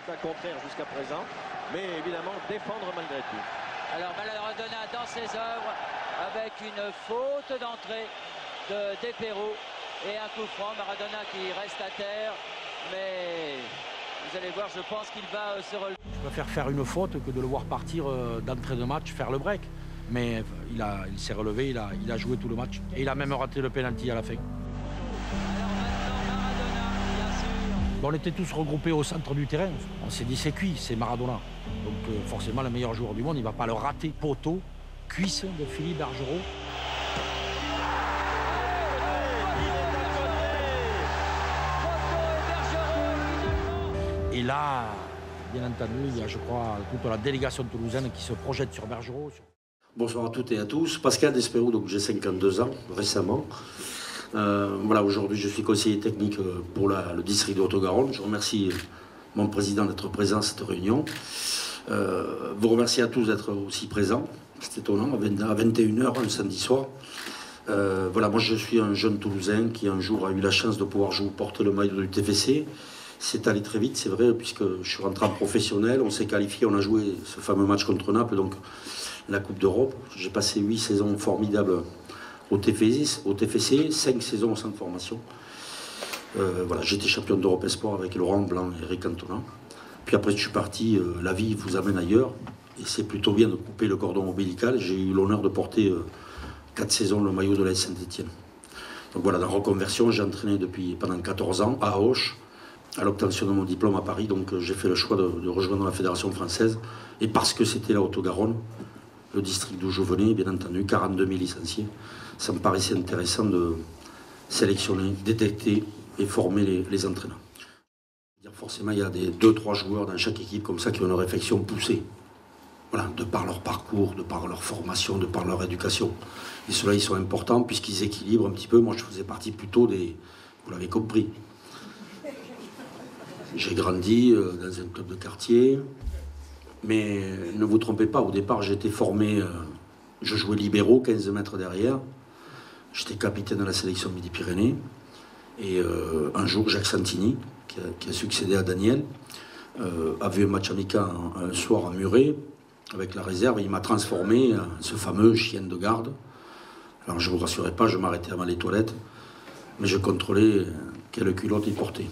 résultats contraires jusqu'à présent, mais évidemment défendre malgré tout. Alors Maradona dans ses œuvres avec une faute d'entrée de Despero et un coup franc. Maradona qui reste à terre, mais vous allez voir, je pense qu'il va se relever. Je préfère faire une faute que de le voir partir d'entrée de match, faire le break. Mais il s'est relevé, il a joué tout le match. Et il a même raté le pénalty à la fin. Alors maintenant Maradona, bien sûr. On était tous regroupés au centre du terrain. On s'est dit c'est cuit, c'est Maradona. Donc forcément le meilleur joueur du monde, il ne va pas le rater. Poteau, cuisse de Philippe Bergerot. Et là, bien entendu, il y a, je crois, toute la délégation toulousaine qui se projette sur Bergerot. Bonsoir à toutes et à tous. Pascal Despero, donc j'ai 52 ans récemment. Voilà, aujourd'hui je suis conseiller technique pour le district de Haute-Garonne. Je remercie mon président d'être présent à cette réunion. Vous remercie à tous d'être aussi présents. C'est étonnant, à 21h, un samedi soir. Voilà, moi je suis un jeune Toulousain qui un jour a eu la chance de pouvoir porter le maillot du TFC. C'est allé très vite, c'est vrai, puisque je suis rentré en professionnel, on s'est qualifié, on a joué ce fameux match contre Naples, donc la Coupe d'Europe. J'ai passé 8 saisons formidables au TFC, 5 saisons au centre de formation. Voilà, j'étais champion d'Europe Espoir avec Laurent Blanc et Eric Cantona. Puis après, je suis parti, la vie vous amène ailleurs, et c'est plutôt bien de couper le cordon ombilical. J'ai eu l'honneur de porter 4 saisons le maillot de l'AS Saint-Étienne. Donc voilà, dans la reconversion, j'ai entraîné pendant 14 ans à Auch, à l'obtention de mon diplôme à Paris. Donc j'ai fait le choix de rejoindre la Fédération française. Et parce que c'était la Haute-Garonne, le district d'où je venais, bien entendu, 42 000 licenciés, ça me paraissait intéressant de sélectionner, détecter et former les entraîneurs. Forcément, il y a 2-3 joueurs dans chaque équipe comme ça qui ont une réflexion poussée. Voilà, de par leur parcours, de par leur formation, de par leur éducation. Et ceux-là, ils sont importants puisqu'ils équilibrent un petit peu. Moi, je faisais partie plutôt des... Vous l'avez compris. J'ai grandi dans un club de quartier. Mais ne vous trompez pas, au départ, j'étais formé... je jouais libéraux, 15 mètres derrière. J'étais capitaine de la sélection Midi-Pyrénées. Et un jour, Jacques Santini, qui a succédé à Daniel, a vu un match amical un soir à Muret, avec la réserve, et il m'a transformé en ce fameux chien de garde. Alors je ne vous rassurais pas, je m'arrêtais avant les toilettes, mais je contrôlais quelle culotte il portait.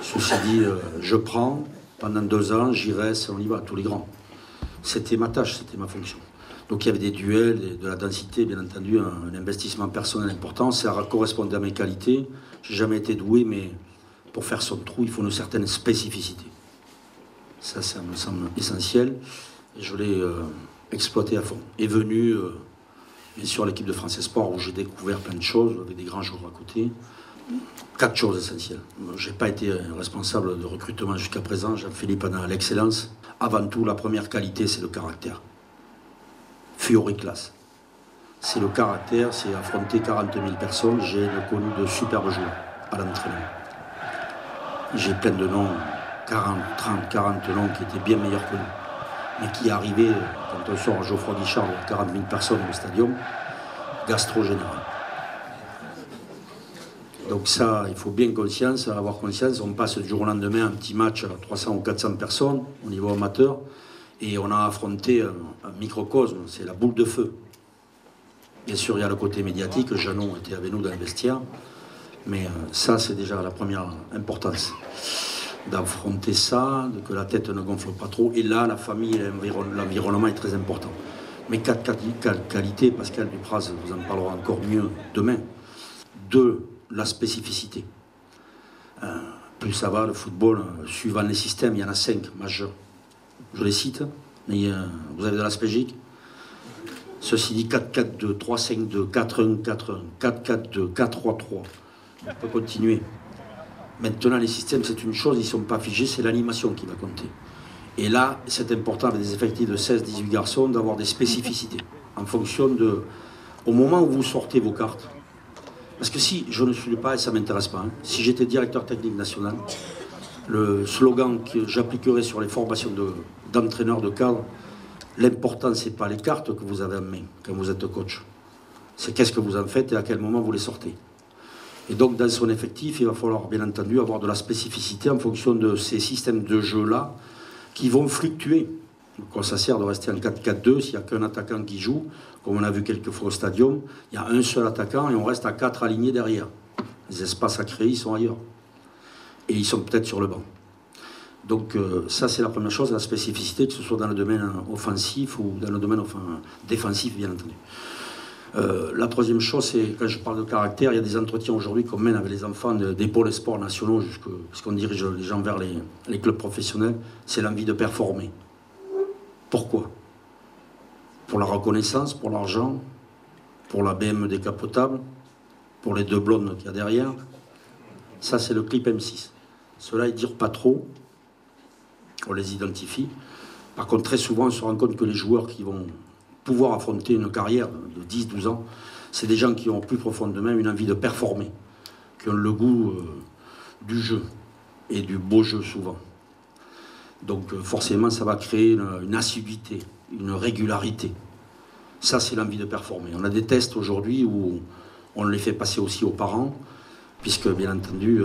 Ceci dit, je prends, pendant 2 ans, j'y reste, on y va, tous les grands. C'était ma tâche, c'était ma fonction. Donc il y avait des duels, de la densité, bien entendu, un investissement personnel important. Ça correspondait à mes qualités. Je n'ai jamais été doué, mais pour faire son trou, il faut une certaine spécificité. Ça me semble essentiel. Et je l'ai exploité à fond. Est venu, bien sûr, l'équipe de France Espoir, où j'ai découvert plein de choses, avec des grands joueurs à côté. 4 choses essentielles. Je n'ai pas été responsable de recrutement jusqu'à présent. Jean-Philippe en a l'excellence. Avant tout, la première qualité, c'est le caractère. Fiori-classe. C'est le caractère, c'est affronter 40 000 personnes. J'ai connu de superbes joueurs à l'entraînement. J'ai plein de noms, 40, 30, 40 noms qui étaient bien meilleurs que nous. Mais qui arrivaient, quand on sort à Geoffroy Guichard, 40 000 personnes au stadium, gastro-général. Donc ça, il faut bien avoir conscience. On passe du jour au lendemain un petit match à 300 ou 400 personnes au niveau amateur. Et on a affronté un microcosme, c'est la boule de feu. Bien sûr, il y a le côté médiatique, Jeannot était avec nous dans le vestiaire, mais ça, c'est déjà la première importance. D'affronter ça, que la tête ne gonfle pas trop, et là, la famille et l'environnement est très important. Mais 4 qualités, Pascal Dupraz vous en parlera encore mieux demain. 2, la spécificité. Plus ça va, le football, suivant les systèmes, il y en a 5 majeurs. Je les cite, mais vous avez de la Spégique. Ceci dit 4-4-2, 3-5-2, 4-1-4-1, 4-4-2, 4-3-3. On peut continuer. Maintenant, les systèmes, c'est une chose, ils ne sont pas figés, c'est l'animation qui va compter. Et là, c'est important avec des effectifs de 16-18 garçons d'avoir des spécificités en fonction de... Au moment où vous sortez vos cartes. Parce que si je ne suis pas, et ça ne m'intéresse pas, si j'étais directeur technique national, le slogan que j'appliquerai sur les formations d'entraîneurs de cadre, l'important, ce n'est pas les cartes que vous avez en main quand vous êtes coach. C'est qu'est-ce que vous en faites et à quel moment vous les sortez. Et donc dans son effectif, il va falloir bien entendu avoir de la spécificité en fonction de ces systèmes de jeu-là qui vont fluctuer. Donc ça sert de rester en 4-4-2 s'il n'y a qu'un attaquant qui joue, comme on a vu quelques fois au stadium, il y a un seul attaquant et on reste à 4 alignés derrière. Les espaces à créer, ils sont ailleurs. Et ils sont peut-être sur le banc. Donc ça c'est la première chose, la spécificité, que ce soit dans le domaine offensif ou dans le domaine défensif, bien entendu. La troisième chose, c'est quand je parle de caractère, il y a des entretiens aujourd'hui qu'on mène avec les enfants des pôles sports nationaux, puisqu'on dirige les gens vers les clubs professionnels, c'est l'envie de performer. Pourquoi? Pour la reconnaissance, pour l'argent, pour la BM décapotable, pour les 2 blondes qu'il y a derrière. Ça, c'est le clip M6. Cela, ils ne dirent pas trop, on les identifie. Par contre, très souvent, on se rend compte que les joueurs qui vont pouvoir affronter une carrière de 10-12 ans, c'est des gens qui ont plus profondément une envie de performer, qui ont le goût du jeu et du beau jeu souvent. Donc forcément, ça va créer une assiduité, une régularité. Ça, c'est l'envie de performer. On a des tests aujourd'hui où on les fait passer aussi aux parents, puisque bien entendu,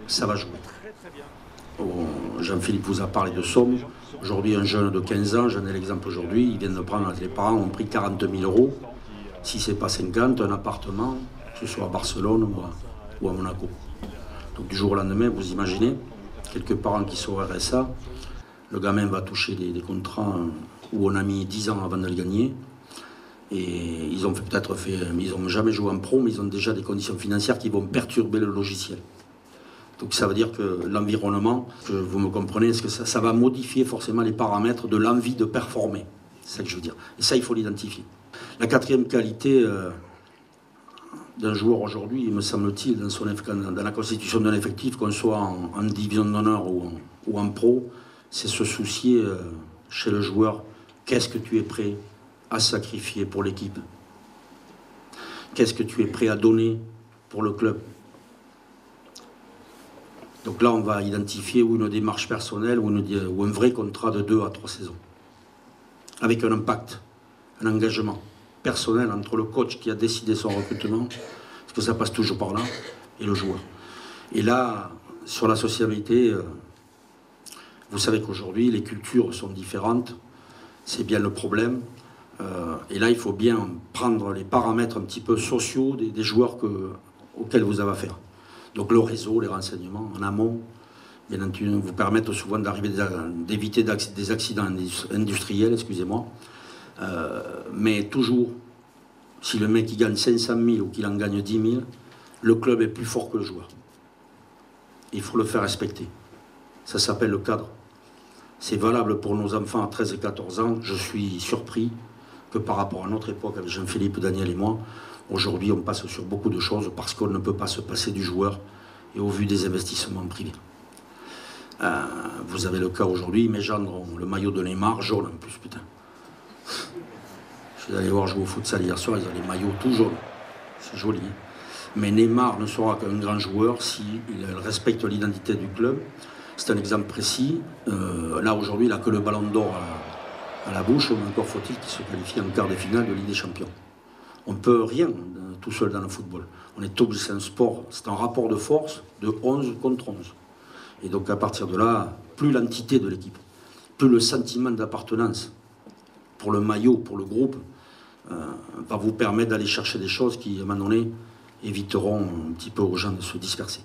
ça va jouer. Jean-Philippe vous a parlé de Somme. Aujourd'hui, un jeune de 15 ans, j'en ai l'exemple aujourd'hui, ils viennent de prendre, les parents ont pris 40 000 €, si ce n'est pas 50, un appartement, que ce soit à Barcelone ou à Monaco. Donc du jour au lendemain, vous imaginez, quelques parents qui sont au RSA, le gamin va toucher des contrats où on a mis 10 ans avant de le gagner, et ils ont peut-être fait, ils n'ont jamais joué en pro, mais ils ont déjà des conditions financières qui vont perturber le logiciel. Donc ça veut dire que l'environnement, vous me comprenez, est-ce que ça va modifier forcément les paramètres de l'envie de performer? C'est ça que je veux dire. Et ça, il faut l'identifier. La quatrième qualité d'un joueur aujourd'hui, il me semble-t-il, dans la constitution d'un effectif, qu'on soit en division d'honneur ou en pro, c'est se soucier chez le joueur, qu'est-ce que tu es prêt à sacrifier pour l'équipe? Qu'est-ce que tu es prêt à donner pour le club? Donc là, on va identifier ou une démarche personnelle ou un vrai contrat de 2 à 3 saisons. Avec un impact, un engagement personnel entre le coach qui a décidé son recrutement, parce que ça passe toujours par là, et le joueur. Et là, sur la sociabilité, vous savez qu'aujourd'hui, les cultures sont différentes, c'est bien le problème. Et là, il faut bien prendre les paramètres un petit peu sociaux des joueurs auxquels vous avez affaire. Donc le réseau, les renseignements en amont, bien entendu, vous permettent souvent d'éviter des accidents industriels, excusez-moi. Mais toujours, si le mec il gagne 500 000 ou qu'il en gagne 10 000, le club est plus fort que le joueur. Il faut le faire respecter. Ça s'appelle le cadre. C'est valable pour nos enfants à 13 et 14 ans. Je suis surpris que par rapport à notre époque, avec Jean-Philippe, Daniel et moi, aujourd'hui, on passe sur beaucoup de choses parce qu'on ne peut pas se passer du joueur et au vu des investissements privés. Vous avez le cas aujourd'hui, mes gendres ont le maillot de Neymar, jaune en plus, putain. Je suis allé voir jouer au futsal hier soir, ils ont les maillots tout jaunes. C'est joli. Hein, mais Neymar ne sera qu'un grand joueur s'il respecte l'identité du club. C'est un exemple précis. Là, aujourd'hui, il n'a que le ballon d'or à la bouche, mais encore faut-il qu'il se qualifie en quart de finale de Ligue des Champions. On ne peut rien tout seul dans le football. On est obligé, c'est un sport, c'est un rapport de force de 11 contre 11. Et donc à partir de là, plus l'entité de l'équipe, plus le sentiment d'appartenance pour le maillot, pour le groupe, va vous permettre d'aller chercher des choses qui, à un moment donné, éviteront un petit peu aux gens de se disperser.